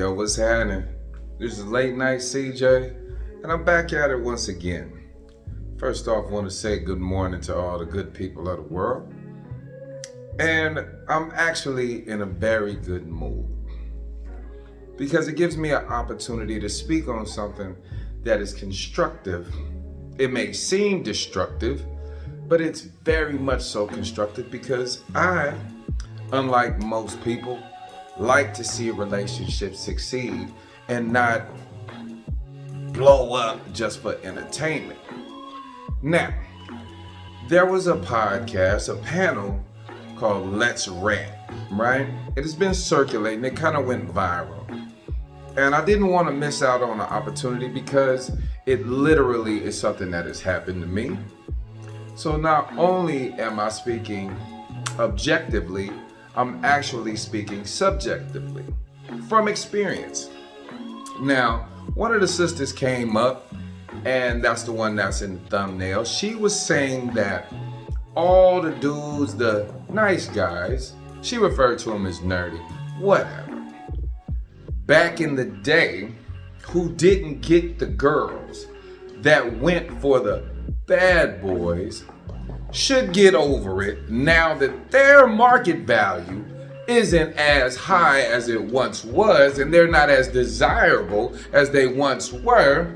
Yo, what's happening? This is Late Night CJ, and I'm back at it once again. First off, I want to say good morning to all the good people of the world. And I'm actually in a very good mood because it gives me an opportunity to speak on something that is constructive. It may seem destructive, but it's very much so constructive because I, unlike most people, like to see a relationship succeed and not blow up just for entertainment. Now, there was a podcast, a panel called Let's Rant, right? It has been circulating, it kind of went viral. And I didn't want to miss out on the opportunity because it literally is something that has happened to me. So not only am I speaking objectively, I'm actually speaking subjectively from experience. Now, one of the sisters came up, and that's the one that's in the thumbnail. She was saying that all the dudes, the nice guys, she referred to them as nerdy, whatever, back in the day, who didn't get the girls that went for the bad boys, should get over it now that their market value isn't as high as it once was and they're not as desirable as they once were.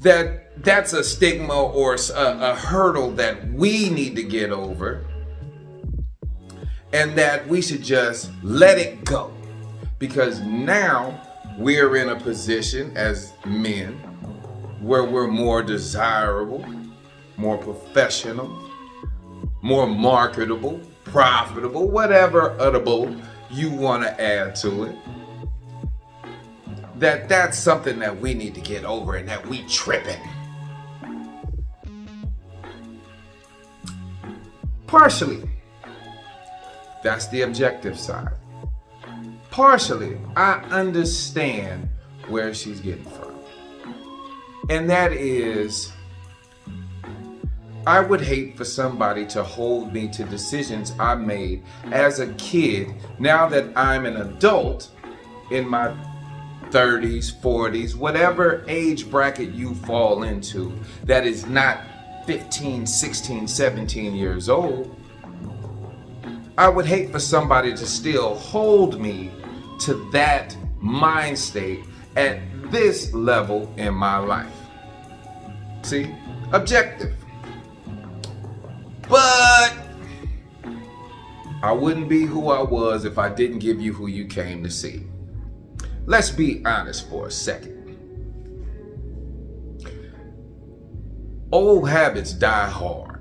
That's a stigma or a hurdle that we need to get over, and that we should just let it go because now we're in a position as men where we're more desirable, more professional, more marketable, profitable, whatever utterable you want to add to it. That's something that we need to get over and that we tripping. Partially, that's the objective side. Partially, I understand where she's getting from. And that is, I would hate for somebody to hold me to decisions I made as a kid now that I'm an adult in my 30s, 40s, whatever age bracket you fall into that is not 15, 16, 17 years old. I would hate for somebody to still hold me to that mind state at this level in my life. See? Objective. But I wouldn't be who I was if I didn't give you who you came to see. Let's be honest for a second. Old habits die hard.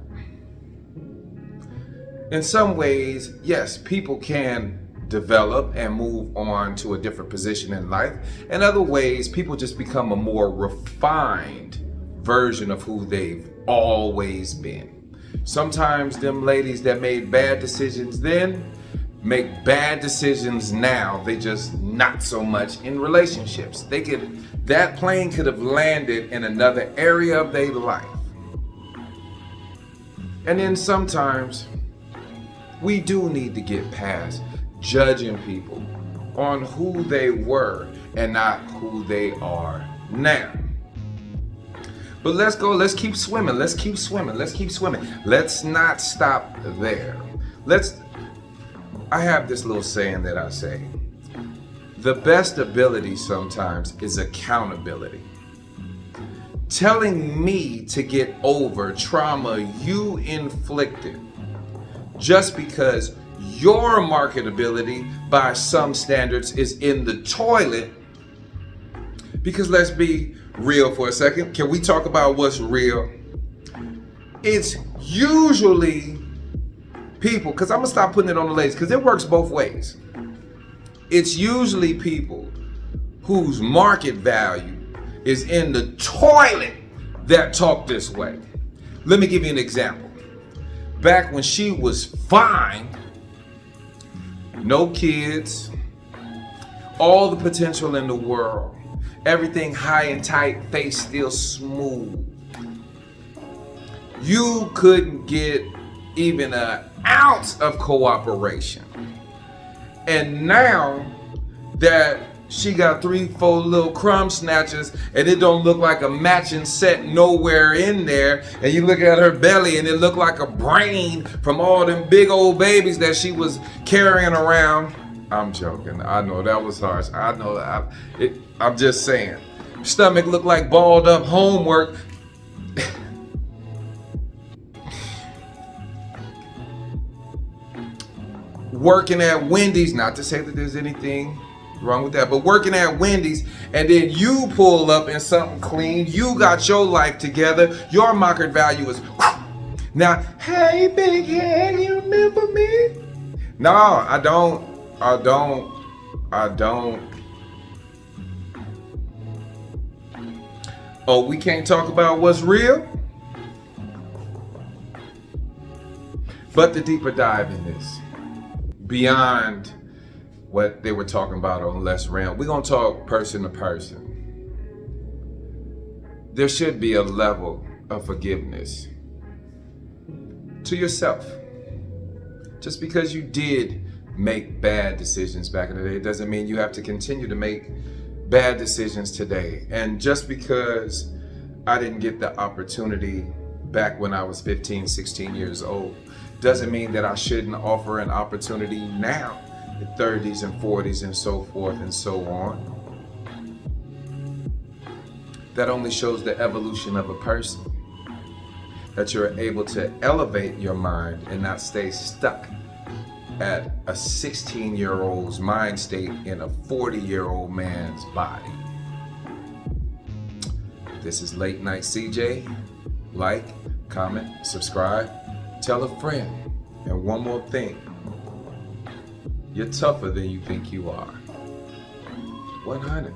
In some ways, yes, people can develop and move on to a different position in life. In other ways, people just become a more refined version of who they've always been. Sometimes them ladies that made bad decisions then make bad decisions now. They just not so much in relationships. That plane could have landed in another area of their life. And then sometimes we do need to get past judging people on who they were and not who they are now. But let's go, let's keep swimming, let's keep swimming. Let's not stop there. I have this little saying that I say. The best ability sometimes is accountability. Telling me to get over trauma you inflicted just because your marketability by some standards is in the toilet. Because let's be real for a second. Can we talk about what's real? It's usually people, because I'm going to stop putting it on the ladies, because it works both ways. It's usually people whose market value is in the toilet that talk this way. Let me give you an example. Back when she was fine, no kids, all the potential in the world, everything high and tight, face still smooth. You couldn't get even an ounce of cooperation. And now that She got 3-4 little crumb snatchers, and it don't look like a matching set nowhere in there. And you look at her belly, and it look like a brain from all them big old babies that she was carrying around. I'm joking. I know that was harsh. I know that. I'm just saying. Stomach looked like balled up homework. Working at Wendy's, not to say that there's anything wrong with that, but working at Wendy's, and then you pull up in something clean, you got your life together, your market value is now, hey big head, you remember me? No, I don't. Oh, we can't talk about what's real? But the deeper dive in this, beyond what they were talking about on Less Realm, we're gonna talk person to person. There should be a level of forgiveness to yourself. Just because you did make bad decisions back in the day doesn't mean you have to continue to make bad decisions today. And just because I didn't get the opportunity back when I was 15, 16 years old doesn't mean that I shouldn't offer an opportunity now in 30s and 40s and so forth and so on. That only shows the evolution of a person, that you're able to elevate your mind and not stay stuck at a 16-year-old's mind state in a 40-year-old man's body. This is Late Night CJ. Like, comment, subscribe, tell a friend. And one more thing, you're tougher than you think you are. 100.